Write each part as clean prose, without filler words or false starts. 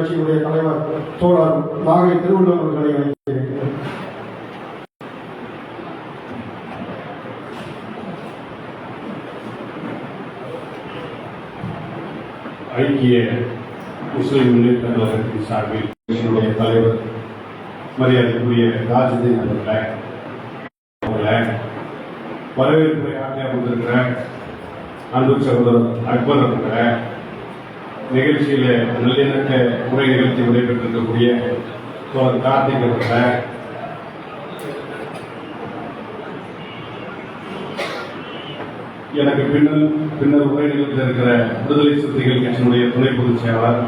கட்சியினுடைய தலைவர் தோழர் நாகை திருவள்ளுவர் அவர்களை அழைக்கிறேன். ஐக்கிய முஸ்லிம் முன்னேற்ற கழகத்தின் சார்பில் கட்சியினுடைய தலைவர் மரியாதைக்குரிய ராஜதீன் அவர்களை வரவேற்புரை ஆற்றிய கொண்டிருக்கிற அன்பு சகோதரர் அக்பர் அவர்களை நிகழ்ச்சியில நல்லிணக்க முறை நிகழ்ச்சி நடைபெற்றிருக்கக்கூடிய தோழர் கார்த்திக் அவர்களை எனக்கு பின்னர் உரை நிகழ்த்த இருக்கிற விடுதலை சிறுத்தைகள் கட்சியினுடைய துணை பொதுச் செயலாளர்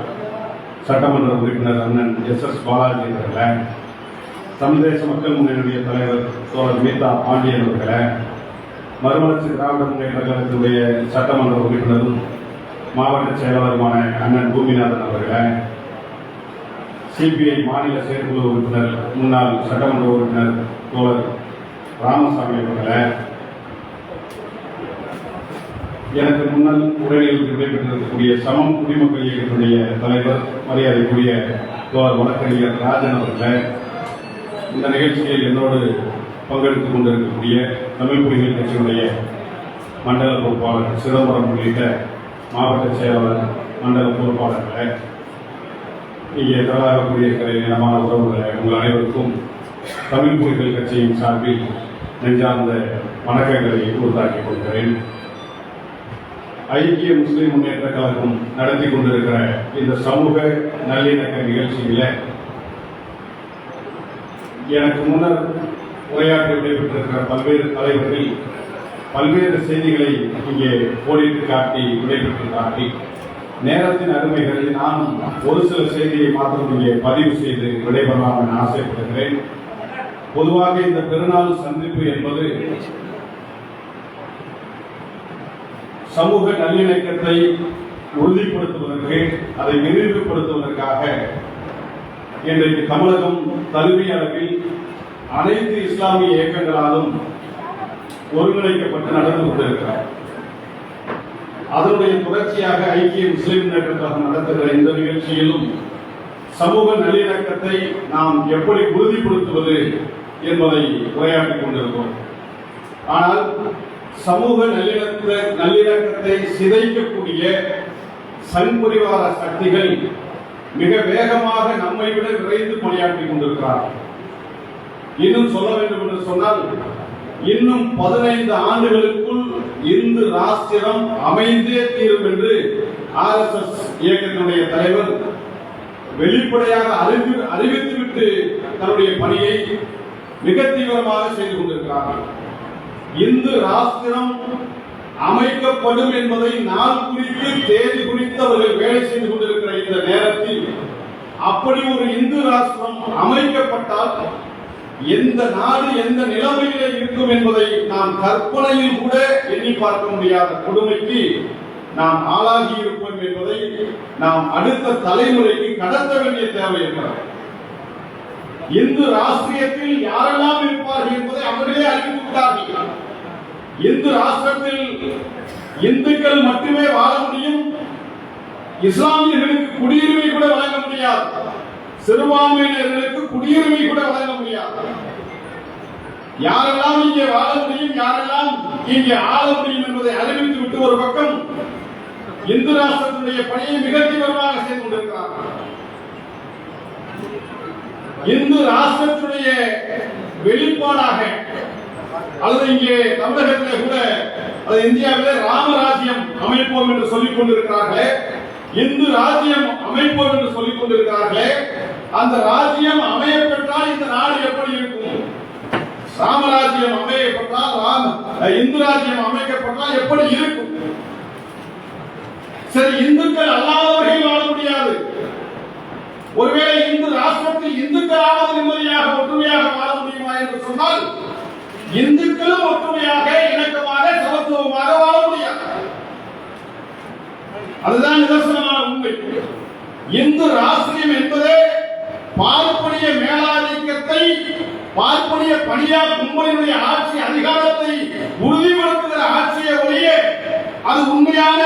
சட்டமன்ற உறுப்பினர் அண்ணன் எஸ் பாலாஜி அவர்களை தமிழ்தேச மக்கள் முன்னணியுடைய தலைவர் தோழர் மீதா பாண்டியன் அவர்களை மறுமலர்ச்சி திராவிட முன்னேற்ற கழகத்தினுடைய சட்டமன்ற உறுப்பினரும் மாவட்ட செயலாளருமான அண்ணன் பூமிநாதன் அவர்களை சிபிஐ மாநில செயற்குழு உறுப்பினர் முன்னாள் சட்டமன்ற உறுப்பினர் தோழர் ராமசாமி அவர்களை எனக்கு முன்னால் உரைநிலையில் நடைபெற்றிருக்கக்கூடிய சமம் குடிமக்கள் இயக்கத்தினுடைய தலைவர் மரியாதைக்குரிய தோழர் வழக்கறிஞர் ராஜன் அவர்களை இந்த நிகழ்ச்சியில் என்னோடு பங்கெடுத்துக் கொண்டிருக்கக்கூடிய தமிழ் குடிகள் கட்சியினுடைய மண்டல பொறுப்பாளர் சிதம்பரம் உள்ளிட்ட மாவட்ட செயலாளர் மண்டல பொறுப்பாளர்களை இங்கே தவறாக கூடியிருக்கிற இனமான உறவுகளை உங்கள் அனைவருக்கும் தமிழ் குடிகள் கட்சியின் சார்பில் நெஞ்சார்ந்த வணக்கங்களை உருவாக்கிக் கொள்கிறேன். ஐக்கிய முஸ்லிம் முன்னேற்ற கழகம் நடத்தி கொண்டிருக்கிற இந்த சமூக நல்லிணக்க நிகழ்ச்சியில எனக்கு முன்னர் உரையாற்றி விடைபெற்றிருக்கிற பல்வேறு தலைவர்கள் பல்வேறு செய்திகளை இங்கே கோடிட்டு காட்டி விடைபெற்று காட்டி நேரத்தின் அருமைகளில் நானும் ஒரு சில செய்தியை மாத்திரம் இங்கே பதிவு செய்து விடைபெறலாம் என ஆசைப்படுகிறேன். பொதுவாக இந்த பெருநாள் சந்திப்பு என்பது சமூக நல்லிணக்கத்தை உறுதிப்படுத்துவதற்கு அதை விரிவுபடுத்துவதற்காக இன்றைக்கு தமிழகம் தழுவிய அளவில் அனைத்து இஸ்லாமிய இயக்கங்களாலும் ஒருங்கிணைக்கப்பட்டு நடந்து கொண்டிருக்கிறார். அதனுடைய தொடர்ச்சியாக ஐக்கிய முஸ்லிம் முன்னேற்ற கழகம் நடத்துகிற இந்த நிகழ்ச்சியிலும் சமூக நல்லிணக்கத்தை நாம் எப்படி உறுதிப்படுத்துவது என்பதை உரையாற்றிக் கொண்டிருக்கிறோம். ஆனால் சமூக நல்லிணக்கத்தை சிதைக்கக்கூடிய சண்பரிவார சக்திகள் மிக வேகமாக நம்மை விட விரைந்து பணியாற்றிக் கொண்டிருக்கிறார்கள். இன்னும் சொல்ல வேண்டும் என்று சொன்னால் இன்னும் 15 ஆண்டுகளுக்குள் இந்து ராஷ்டிரம் அமைந்தே தீரும் என்று RSS இயக்கத்தினுடைய தலைவர் வெளிப்படையாக அறிவித்துவிட்டு தன்னுடைய பணியை மிக தீவிரமாக செய்து கொண்டிருக்கிறார்கள். இந்து ராஷ்டிரம் அமைக்கப்படும் என்பதை நாள் குறித்து தேதி குறித்து அவர்கள் வேலை செய்து கொண்டிருக்கிற இந்த நேரத்தில் அப்படி ஒரு இந்து ராஷ்டிரம் அமைக்கப்பட்டால் எந்த நாடு எந்த நிலைமையிலே இருக்கும் என்பதை நாம் கற்பனையில் கூட எண்ணி பார்க்க முடியாத கொடுமைக்கு நாம் ஆளாகி இருப்போம் என்பதை நாம் அடுத்த தலைமுறைக்கு கடத்த வேண்டிய தேவை இருக்கிறது. இந்து ராஷ்டிரியத்தில் யாரெல்லாம் இருப்பார்கள் என்பதை அவர்களே அறிவித்துவிட்டார்கள். இந்து ராஷ்டிரத்தில் இந்துக்கள் மட்டுமே வாழ முடியும், இஸ்லாமியர்களுக்கு குடியுரிமை கூட வழங்க முடியாது, சிறுபான்மையினர்களுக்கு குடியுரிமை கூட வழங்க முடியாது. யாரெல்லாம் இங்கே வாழ முடியும், யாரெல்லாம் இங்கே ஆள முடியும் என்பதை அறிவித்து விட்டு ஒரு பக்கம் இந்து ராஷ்டிரத்தினுடைய பணியை மிக தீவிரமாக செய்து கொண்டிருக்கிறார்கள். இந்து ராஷ்டிரத்துடைய வெளிப்பாடாக அல்லது இங்கே தமிழகத்திலே கூட இந்தியாவிலே ராமராஜ்யம் அமைப்போம் என்று சொல்லிக் கொண்டிருக்கிறார்களே, இந்து ராஜ்யம் அமைப்போம் என்று சொல்லிக் கொண்டிருக்கிறார்களே, அந்த ராஜ்யம் அமையப்பெற்றால் இந்த நாடு எப்படி இருக்கும்? ராமராஜ்யம் அமையப்பட்டால் இந்து ராஜ்யம் அமைக்கப்பட்டால் எப்படி இருக்கும்? சரி, இந்துக்கள் அல்லாதவர்கள் வாழ முடியாது. ஒருவேளை இந்து ராஷ்டிரத்தில் இந்துக்களாவது நிம்மதியாக ஒற்றுமையாக வாழ முடியுமா என்று சொன்னால் இந்துக்களும் ஒற்றுமையாக இணக்கமாக சமத்துவமாக வாழ முடியாது. அதுதான் நிதர்சனமான உண்மை. இந்து ராஷ்டிரம் என்பதே பார்ப்பனிய மேலாதிக்கத்தை, பார்ப்பனிய பணியா கும்பலினுடைய ஆட்சி அதிகாரத்தை உறுதிப்படுத்துகிற ஆட்சியை ஒழிய அது உண்மையான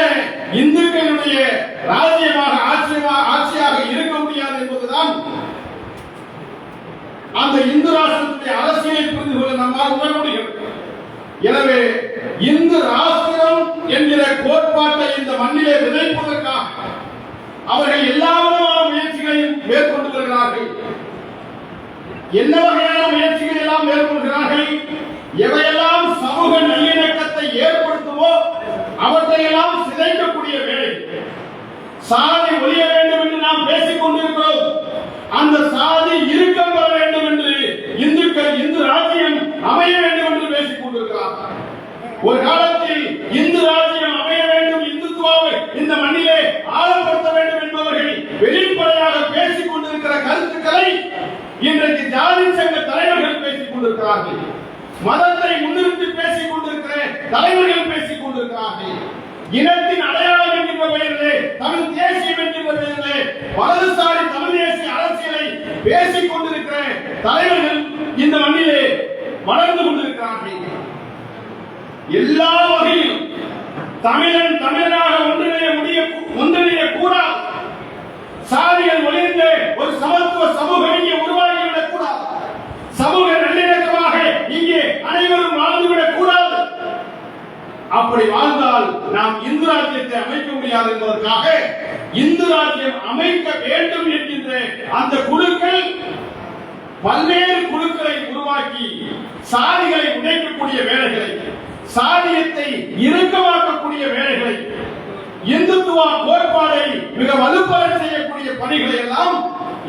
இந்துக்களுடைய ராஜ்யமாக ஆட்சியாக இருக்க முடியாது அரசியலை புரிந்து கொள்ள நம்மால் உணர முடிகிறது. எனவே இந்து ராஷ்டிரம் என்கிற கோட்பாட்டை இந்த மண்ணிலே விதைப்பதற்காக அவர்கள் எல்லா விதமான முயற்சிகளையும் மேற்கொண்டு வருகிறார்கள். என்ன வகையான முயற்சிகள் எல்லாம் மேற்கொள்கிறார்கள்? எவையெல்லாம் சமூக நல்லிணக்கத்தை ஏற்படுத்துவோ அவற்றையெல்லாம் சிதைக்கக்கூடிய வேலை. சாதி ஒழிய வேண்டும் என்று நாம் பேசிக் கொண்டிருக்கிறோம். அந்த சாதி இறுக்கம் பெற வேண்டும் என்று இந்து ராஜ்யம் அமைய வேண்டும் என்று பேசிக் கொண்டிருக்கிறார்கள். ஒரு காலத்தில் இந்து ராஜ்யம் அமைய வேண்டும், இந்துத்துவாவை இந்த மண்ணிலே ஆழப்படுத்த வேண்டும் என்பவர்கள் வெளிப்படையாக பேசிக் கொண்டிருக்கிற கருத்துக்களை இன்றைக்கு ஜாதி சங்க தலைவர்கள் பேசிக் கொண்டிருக்கிறார்கள். மதத்தை முன்னிறுத்தி பேசிக் கொண்டிருக்கிற தலைவர்கள் பேசிக் கொண்டிருக்கிறார்கள். இனத்தின் அடையாளம் என்கின்ற பெயரிலே, தமிழ் தேசியம் என்கின்ற பெயரிலே வலதுசாரி தமிழ் தேசிய அரசியலை பேசிக் கொண்டிருக்கிற தலைவர்கள் இந்த மண்ணிலே வளர்ந்து கொண்டிருக்கிறார்கள். எல்லா வகையிலும் தமிழன் தமிழனாக ஒன்றிணைய கூடாது. சாதிகள் ஒளிர்ந்த ஒரு சமத்துவ சமூகம் இங்கே உருவாகிவிடக் கூடாது. சமூக நல்லிணக்கமாக இங்கே அனைவரும் வாழ்ந்துவிடக் கூடாது. அப்படி வாழ்ந்தால் நாம் இந்து ராஜ்யத்தை அமைக்க முடியாது என்பதற்காக இந்து ராஜ்யம் அமைக்க வேண்டும் என்கின்ற அந்த குழுக்கள் பல்வேறு குழுக்களை உருவாக்கி சாதிகளை உடைக்கக்கூடிய வேலைகளை, சாதியத்தை இறுக்கமாக்கக்கூடிய வேலைகளை, இந்துத்துவ கோட்பாடை மிக வலுப்பெற செய்யக்கூடிய பணிகளை எல்லாம்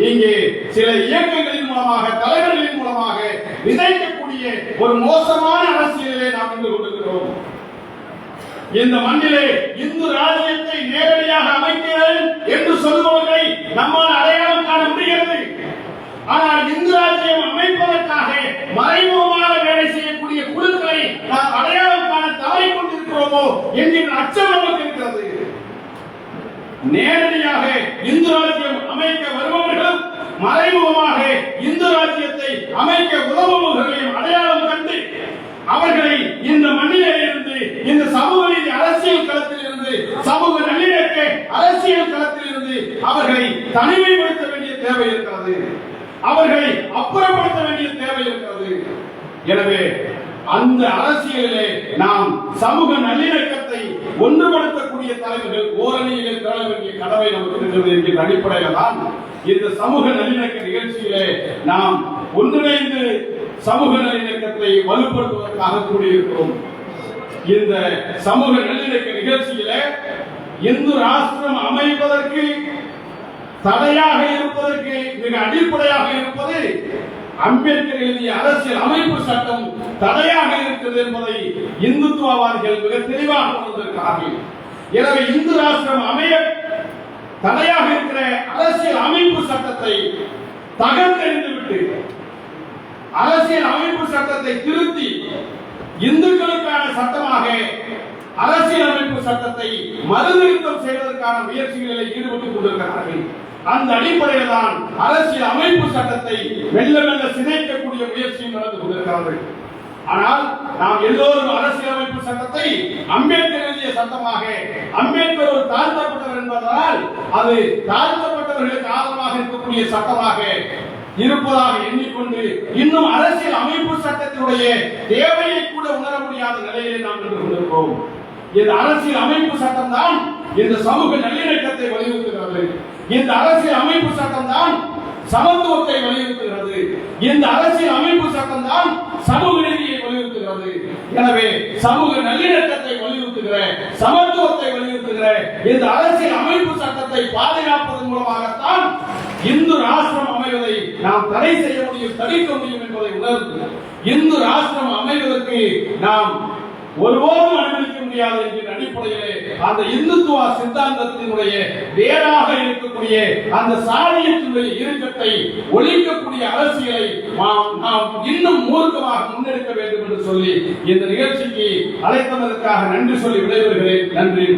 இங்கே சில இயக்கங்களின் மூலமாக, தலைவர்களின் மூலமாக விதைக்கக்கூடிய ஒரு மோசமான அரசியலை நாம் இங்கு கொண்டிருக்கிறோம். இந்த மண்ணிலே இந்து ராஜ்யத்தை நேரடியாக அமைக்கிறேன் என்று சொல்பவர்களை நம்மால் அடையாளம் காண முடிகிறது. ஆனால் இந்து ராஜ்யம் அமைப்பதற்காக மறைமுகமாக வேலை செய்யக்கூடிய குழுக்களை நாம் அடையாளம் காண தவறிக் கொண்டிருக்கிறோமோ என்கிற அச்சம் நமக்கு இருக்கிறது. நேரடியாக இந்து ராஜ்யம் அமைக்க வருபவர்களும் மறைமுகமாக இந்து ராஜ்யத்தை அமைக்க உதவுபவர்களையும் அடையாளம் கண்டு அவர்களை இந்த மண்ணிலே இருந்து, இந்த சமூக நீதி அரசியல் களத்தில் இருந்து, சமூக நல்லிணக்க அரசியல் களத்தில் இருந்து அவர்களை தனிமைப்படுத்த வேண்டிய தேவை இருக்கிறது. அவர்களை அப்புறப்படுத்த வேண்டிய தேவை இருக்கிறது. எனவே அந்த அரசியலிலே நாம் சமூக நல்லிணக்கத்தை ஒன்றுபடுத்தக்கூடிய தலைவர்கள் ஓரணியிலே திரள வேண்டிய கடமை நமக்கு இருக்கிறது என்கிற அடிப்படையில் தான் இந்த சமூக நல்லிணக்க நிகழ்ச்சியிலே நாம் ஒன்றிணைந்து சமூக நல்லிணக்கத்தை வலுப்படுத்துவதற்காக கூடியிருக்கிறோம். இந்த சமூக நல்லிணக்க நிகழ்ச்சியிலே இந்து ராஷ்டிரம் அமைப்பதற்கு தடையாக இருப்பதற்கு மிக அடிப்படையாக இருப்பது அம்பேத்கர் எழுதிய அரசியல் அமைப்பு சட்டம் தடையாக இருக்கிறது என்பதை இந்துத்துவவாதிகள் மிக தெளிவாக உணர்ந்திருக்கிறார்கள். எனவே இந்து ராஷ்டிரம் அமைய தடையாக இருக்கிற அரசியல் அமைப்பு சட்டத்தை தகர்த்தெறிந்துவிட்டு அரசியல் அமைப்பு சட்டத்தை திருத்தி இந்துக்களுக்கான சட்டமாக அரசியல் அமைப்பு சட்டத்தை மறுநிறுத்தம் செய்வதற்கான முயற்சிகளில் ஈடுபட்டுக் கொண்டிருக்கிறார்கள். அந்த அடிப்படையில் தான் அரசியல் அமைப்பு சட்டத்தை மெல்ல மெல்ல சிதைக்கக்கூடிய முயற்சியும் நடந்து கொண்டிருக்கிறார்கள். ஆனால் நாம் எல்லோரும் அரசியல் அமைப்பு சட்டத்தை அம்பேத்கர் எழுதிய சட்டமாக, அம்பேத்கர் ஒரு தாழ்த்தப்பட்டவர் என்பதால் அது தாழ்த்தப்பட்டவர்களுக்கு ஆதரவாக இருக்கக்கூடிய சட்டமாக இருப்பதாக எண்ணிக்கொண்டு இன்னும் அரசியல் அமைப்பு சட்டத்தினுடைய தேவையை கூட உணர முடியாத நிலையிலே நாம் நின்று கொண்டிருக்கிறோம். இந்த அரசியல் அமைப்பு சட்டம் தான் இந்த சமூக நல்லிணக்கத்தை வலியுறுத்துகிறது. இந்த அரசியல் அமைப்பு சட்டம் தான் சமத்துவத்தை வலியுறுத்துகிறது. இந்த அரசியல் அமைப்பு சட்டம் தான் சமூக நீதியை வலியுறுத்துகிறது. எனவே சமூக நல்லிணக்கத்தை வலியுறுத்துகிற, சமத்துவத்தை வலியுறுத்துகிற இந்த அரசியல் அமைப்பு சட்டத்தை பாதுகாப்பதன் மூலமாகத்தான் இந்து ராஷ்டிரம் அமைவதை நாம் தடை செய்ய முடியும், தடுக்க முடியும் என்பதை உணர்ந்து இந்து ராஷ்டிரம் அமைவதற்கு நாம் ஒருபோதும் அனுமதிக்க முடியாது என்கிற அடிப்படையிலே அந்த இந்துத்துவ சித்தாந்தத்தினுடைய வேறாக இருக்கக்கூடிய அந்த சாதியத்தினுடைய இறுக்கத்தை ஒழிக்கக்கூடிய அரசியலை நாம் இன்னும் மூர்க்கமாக முன்னெடுக்க வேண்டும் என்று சொல்லி இந்த நிகழ்ச்சிக்கு அழைத்ததற்காக நன்றி சொல்லி விடைபெறுகிறேன். நன்றி.